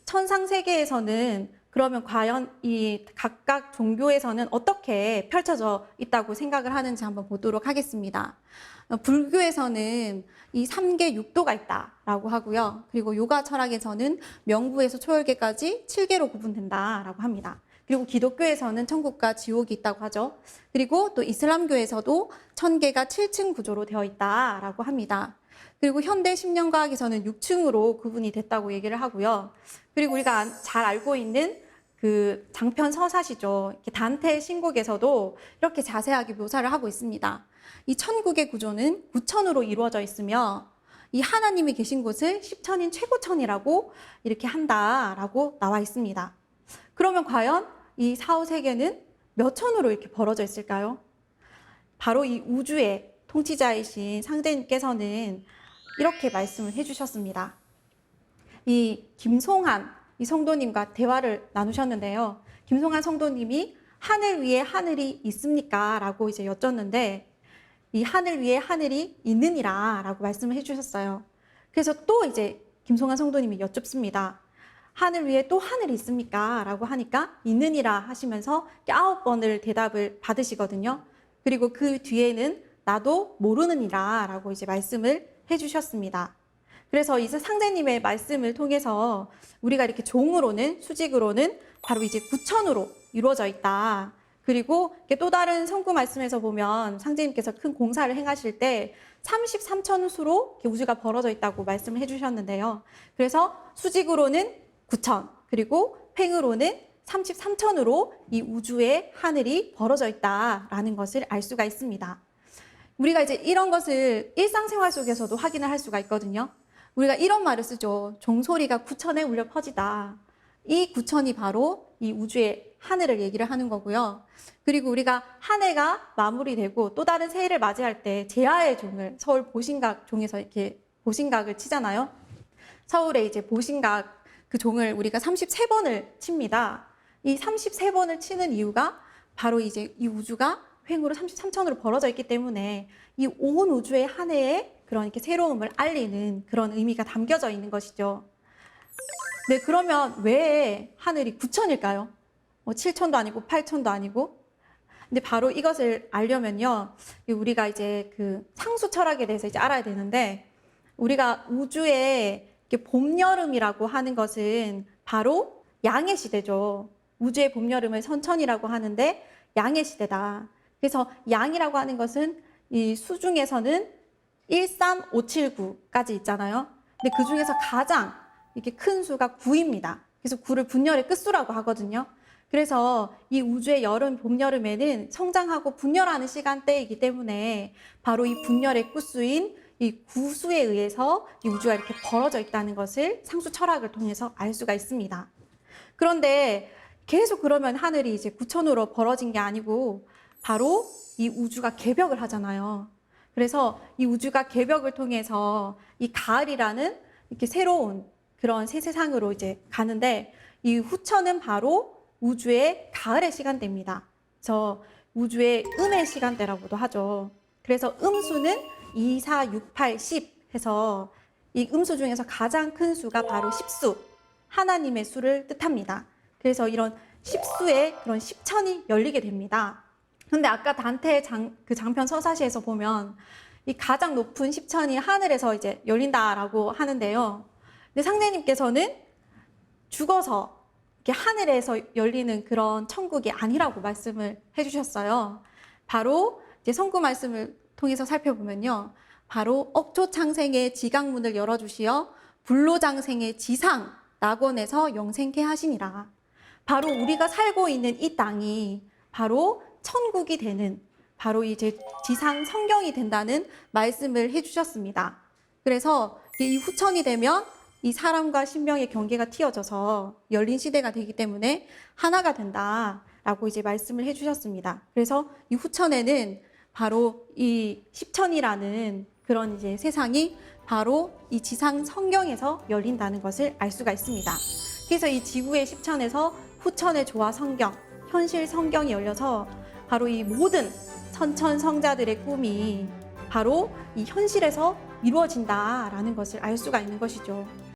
천상 세계에서는 그러면 과연 이 각각 종교에서는 어떻게 펼쳐져 있다고 생각을 하는지 한번 보도록 하겠습니다. 불교에서는 이 3계 6도가 있다라고 하고요. 그리고 요가 철학에서는 명부에서 초열계까지 7계로 구분된다라고 합니다. 그리고 기독교에서는 천국과 지옥이 있다고 하죠. 그리고 또 이슬람교에서도 천계가 7층 구조로 되어 있다라고 합니다. 그리고 현대 심령과학에서는 6층으로 구분이 됐다고 얘기를 하고요. 그리고 우리가 잘 알고 있는 그 장편 서사시죠. 이렇게 단테의 신곡에서도 이렇게 자세하게 묘사를 하고 있습니다. 이 천국의 구조는 9천으로 이루어져 있으며 이 하나님이 계신 곳을 10천인 최고천이라고 이렇게 한다라고 나와 있습니다. 그러면 과연 이 사후세계는 몇 천으로 이렇게 벌어져 있을까요? 바로 이 우주의 통치자이신 상대님께서는 이렇게 말씀을 해주셨습니다. 이 김송한 이 성도님과 대화를 나누셨는데요. 김송한 성도님이 하늘 위에 하늘이 있습니까? 라고 이제 여쭙는데 이 하늘 위에 하늘이 있느니라 라고 말씀을 해주셨어요. 그래서 또 이제 김송한 성도님이 여쭙습니다. 하늘 위에 또 하늘이 있습니까? 라고 하니까 있느니라 하시면서 9번을 대답을 받으시거든요. 그리고 그 뒤에는 나도 모르느니라 라고 이제 말씀을 해주셨습니다. 그래서 이제 상제님의 말씀을 통해서 우리가 이렇게 종으로는, 수직으로는 바로 이제 9천으로 이루어져 있다. 그리고 또 다른 성구 말씀에서 보면 상제님께서 큰 공사를 행하실 때 33천 수로 우주가 벌어져 있다고 말씀을 해주셨는데요. 그래서 수직으로는 9천, 그리고 팽으로는 33천으로 이 우주의 하늘이 벌어져 있다라는 것을 알 수가 있습니다. 우리가 이제 이런 것을 일상생활 속에서도 확인을 할 수가 있거든요. 우리가 이런 말을 쓰죠. 종소리가 9천에 울려 퍼지다. 이 9천이 바로 이 우주의 하늘을 얘기를 하는 거고요. 그리고 우리가 한 해가 마무리되고 또 다른 새해를 맞이할 때 제야의 종을 서울 보신각 종에서 이렇게 보신각을 치잖아요. 서울에 이제 보신각 그 종을 우리가 33번을 칩니다. 이 33번을 치는 이유가 바로 이제 이 우주가 횡으로 33천으로 벌어져 있기 때문에 이 온 우주의 한 해에 그런 이렇게 새로움을 알리는 그런 의미가 담겨져 있는 것이죠. 네, 그러면 왜 하늘이 9천일까요? 7천도 아니고 8천도 아니고. 근데 바로 이것을 알려면요, 우리가 이제 그 상수 철학에 대해서 이제 알아야 되는데, 우리가 우주의 봄, 여름이라고 하는 것은 바로 양의 시대죠. 우주의 봄, 여름을 선천이라고 하는데 양의 시대다. 그래서 양이라고 하는 것은 이 수 중에서는 13579까지 있잖아요. 근데 그 중에서 가장 이렇게 큰 수가 9입니다. 그래서 9를 분열의 끝수라고 하거든요. 그래서 이 우주의 여름, 봄, 여름에는 성장하고 분열하는 시간대이기 때문에 바로 이 분열의 끝수인 이 구수에 의해서 이 우주가 이렇게 벌어져 있다는 것을 상수 철학을 통해서 알 수가 있습니다. 그런데 계속 그러면 하늘이 이제 9천으로 벌어진 게 아니고 바로 이 우주가 개벽을 하잖아요. 그래서 이 우주가 개벽을 통해서 이 가을이라는 이렇게 새로운 그런 새 세상으로 이제 가는데 이 후천은 바로 우주의 가을의 시간대입니다. 그래서 우주의 음의 시간대라고도 하죠. 그래서 음수는 2, 4, 6, 8, 10 해서 이 음수 중에서 가장 큰 수가 바로 10수, 하나님의 수를 뜻합니다. 그래서 이런 10수의 그런 10천이 열리게 됩니다. 근데 아까 단테의 그 장편 서사시에서 보면 이 가장 높은 10천이 하늘에서 이제 열린다라고 하는데요. 근데 상제님께서는 죽어서 이렇게 하늘에서 열리는 그런 천국이 아니라고 말씀을 해주셨어요. 바로 이제 성구 말씀을 통해서 살펴보면요. 바로 억초창생의 지각문을 열어주시어 불로장생의 지상 낙원에서 영생케 하시니라. 바로 우리가 살고 있는 이 땅이 바로 천국이 되는 바로 이제 지상 성경이 된다는 말씀을 해주셨습니다. 그래서 이 후천이 되면 이 사람과 신명의 경계가 틔어져서 열린 시대가 되기 때문에 하나가 된다라고 이제 말씀을 해주셨습니다. 그래서 이 후천에는 바로 이 십천이라는 그런 이제 세상이 바로 이 지상 성경에서 열린다는 것을 알 수가 있습니다. 그래서 이 지구의 십천에서 후천의 조화 성경, 현실 성경이 열려서 바로 이 모든 선천성자들의 꿈이 바로 이 현실에서 이루어진다라는 것을 알 수가 있는 것이죠.